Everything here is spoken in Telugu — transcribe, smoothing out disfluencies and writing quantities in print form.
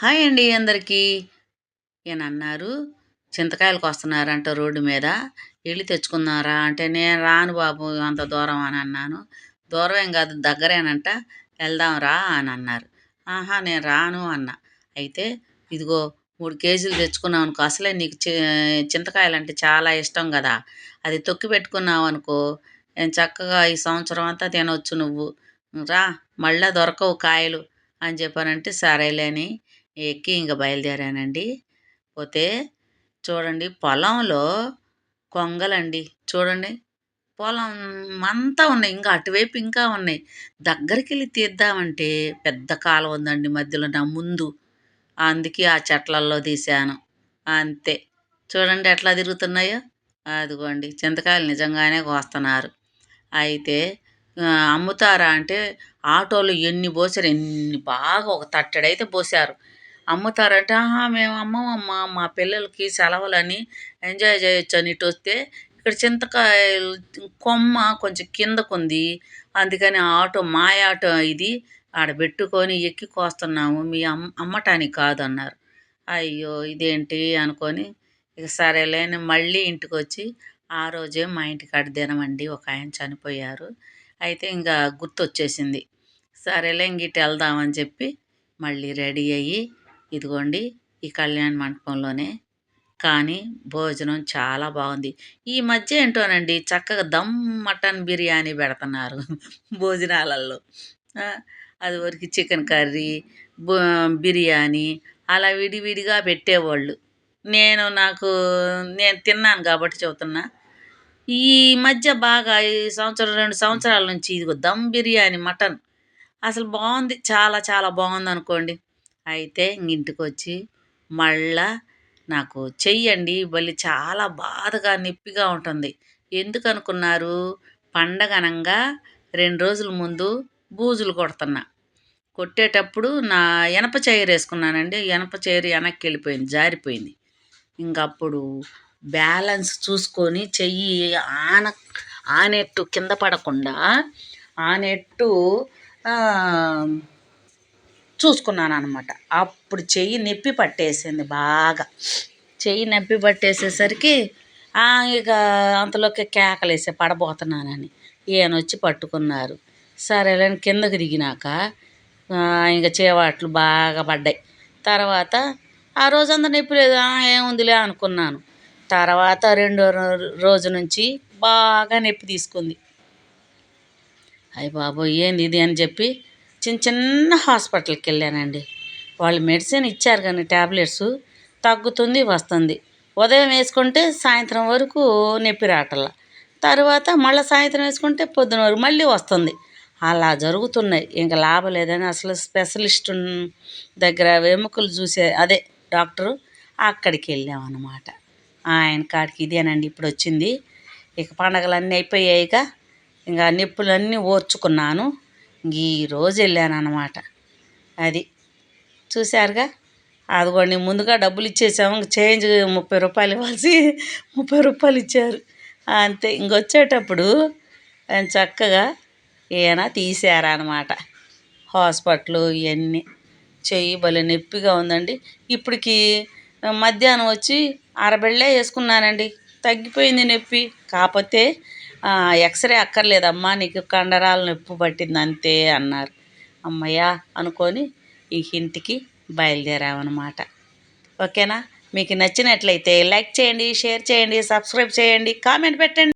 హాయ్ అండి అందరికీ. ఈయనన్నారు, "చింతకాయలు కోస్తన్నారంట రోడ్డు మీద. ఎళ్లి తెచ్చుకుందాంరా" అంటే, "నేను రాను బాబు అంత దూరం" అని అన్నాను. "దూరమేం గాదు దగ్గరేనంట, ఎళ్దాం రా" అనన్నారు. "ఆహా! నేను రాను" అన్నా. అయితే, "ఇదిగో 3 కేజీలు తెచ్చుకున్నావనుకో, అసలే నీకు చింతకాయలంటే చాలా ఇష్టం గదా! అది తొక్కి పెట్టుకున్నావనుకో, చక్కగా ఈ సంవత్సరం అంతా తినొచ్చు నువ్వు. రా మళ్ళా దొరకవు కాయలు" అని చెప్పానంటే, సరేలే అని ఎక్కి ఇంక బయలుదేరానండి. పోతే చూడండి పొలంలో కొంగలండి. చూడండి పొలం అంతా ఉన్నాయి. ఇంకా అటువైపు ఇంకా ఉన్నాయి. దగ్గరికెళ్ళి తీద్దామంటే పెద్ద కాలువ ఉందండి మధ్యలో నా ముందు. అందుకే ఆ చెట్లల్లో తీశాను. అంతే. చూడండి ఎట్లా తిరుగుతున్నాయో. అదిగోండి చింతకాయలు నిజంగానే కోస్తన్నారు. అయితే అమ్ముతారా అంటే ఆటోలో ఎన్ని పోసారు, ఎన్ని బాగా ఒక తట్టెడైతే పోసారు. అమ్ముతారంటే, "ఆహా! మేము అమ్మమమ్మా, మా పిల్లలకి సెలవులని ఎంజాయ్ చేయొచ్చని ఇటొస్తే, ఇక్కడ చింతకాయలు కొమ్మ కొంచెం కిందకుంది. అందుకని ఆటో మా ఆటో ఇది. ఆడ బెట్టుకొని ఎక్కి కోస్తున్నాము. మీ అమ్మటానికి కాదన్నారు." అయ్యో! ఇదేంటి అనుకోని, ఇక సరేలే అని మళ్ళీ ఇంటికొచ్చి, ఆ రోజే మా ఇంటికాడ దినమండి ఒకాయన చనిపోయారు. అయితే ఇంక గుర్తొచ్చేసింది. సరేలే ఇంగిటెళ్దామని చెప్పి మళ్ళీ రెడీ అయ్యి, ఇదిగోండి ఈ కళ్యాణ మంటపంలోనే. కానీ భోజనం చాలా బాగుంది. ఈ మధ్య ఏంటోనండి చక్కగా దమ్ మటన్ బిర్యానీ పెడుతున్నారు భోజనాలల్లో. ఆ! అదివరకు చికెన్ కర్రీ, బో బిర్యానీ అలా విడివిడిగా పెట్టేవాళ్ళు. నాకు నేను తిన్నాను కాబట్టి చెబుతున్నా. ఈ మధ్య బాగా ఈ సంవత్సరం, 2 సంవత్సరాల నుంచి ఇదిగో దమ్ బిర్యానీ మటన్ అసలు బావుంది. చాలా చాలా బావుందనుకోండి. అయితే ఇంటికొచ్చి మళ్ళా నాకు చెయ్యండి భలే చాలా బాధగా, నొప్పిగా ఉంటుంది. ఎందుకనుకున్నారు? పండగనంగా 2 రోజుల ముందు బూజులు కొడుతున్నా. కొట్టేటప్పుడు నా ఇనప చైరేసుకున్నానండి. ఇనప చైర్ ఎనక్కెళ్ళిపోయింది, జారిపోయింది. ఇంకప్పుడు బ్యాలెన్స్ చూసుకొని చెయ్యి ఆన ఆనెట్టు కింద పడకుండా ఆనెట్టు చూసుకున్నాననమాట. అప్పుడు చెయ్యి నొప్పి పట్టేసింది బాగా. చెయ్యి నొప్పి పట్టేసేసరికి ఇక అంతలోకి కేకలేసా పడబోతున్నానని. ఈయనొచ్చి పట్టుకున్నారు. సరేలే అని కిందకి దిగినాక ఇంక చీవాట్లు బాగా పడ్డాయి. తర్వాత ఆ రోజంతా నొప్పి లేదు. ఏముందిలే అనుకున్నాను. తర్వాత రెండో రోజు నుంచి బాగా నొప్పి తీసుకుంది. అయ్య బాబోయ్! ఏంది ఇది అని చెప్పి చిన్న హాస్పిటల్కి వెళ్ళానండి. వాళ్ళు మెడిసిన్ ఇచ్చారు కానీ టాబ్లెట్స్ తగ్గుతుంది, వస్తుంది. ఉదయం వేసుకుంటే సాయంత్రం వరకు నొప్పి రావట్లా. తర్వాత మళ్ళీ సాయంత్రం వేసుకుంటే పొద్దున వరకు మళ్ళీ వస్తుంది. అలా జరుగుతున్నాయి. ఇంక లాభం లేదని అసలు స్పెషలిస్ట్ దగ్గర ఎముకలు చూసే అదే డాక్టరు అక్కడికి వెళ్ళామన్నమాట. ఆయన కాడికి ఇదేనండి ఇప్పుడు వచ్చింది. ఇక పండగలన్నీ అయిపోయాయిగా, ఇంకా నొప్పులన్నీ ఓర్చుకున్నాను. ఈరోజు వెళ్ళానన్నమాట. అది చూశారుగా. అదిగోండి ముందుగా డబ్బులు ఇచ్చేసాము. చేంజ్ 30 రూపాయలు ఇవ్వాల్సి 30 రూపాయలు ఇచ్చారు. అంతే. ఇంకొచ్చేటప్పుడు చక్కగా ఈయన తీశారనమాట హాస్పిటల్ ఇవన్నీ. చెయ్యి భలే నొప్పిగా ఉందండి. ఇప్పటికి మధ్యాహ్నం వచ్చి అరబెళ్ళే వేసుకున్నానండి. తగ్గిపోయింది నొప్పి. కాకపోతే ఎక్స్రే అక్కర్లేదమ్మా, నీకు కండరాలు నొప్పి పట్టింది అంతే అన్నారు. అమ్మయ్య అనుకొని ఈ ఇంటికి బయలుదేరామన్నమాట. ఓకేనా? మీకు నచ్చినట్లయితే లైక్ చేయండి, షేర్ చేయండి, సబ్స్క్రైబ్ చేయండి, కామెంట్ పెట్టండి.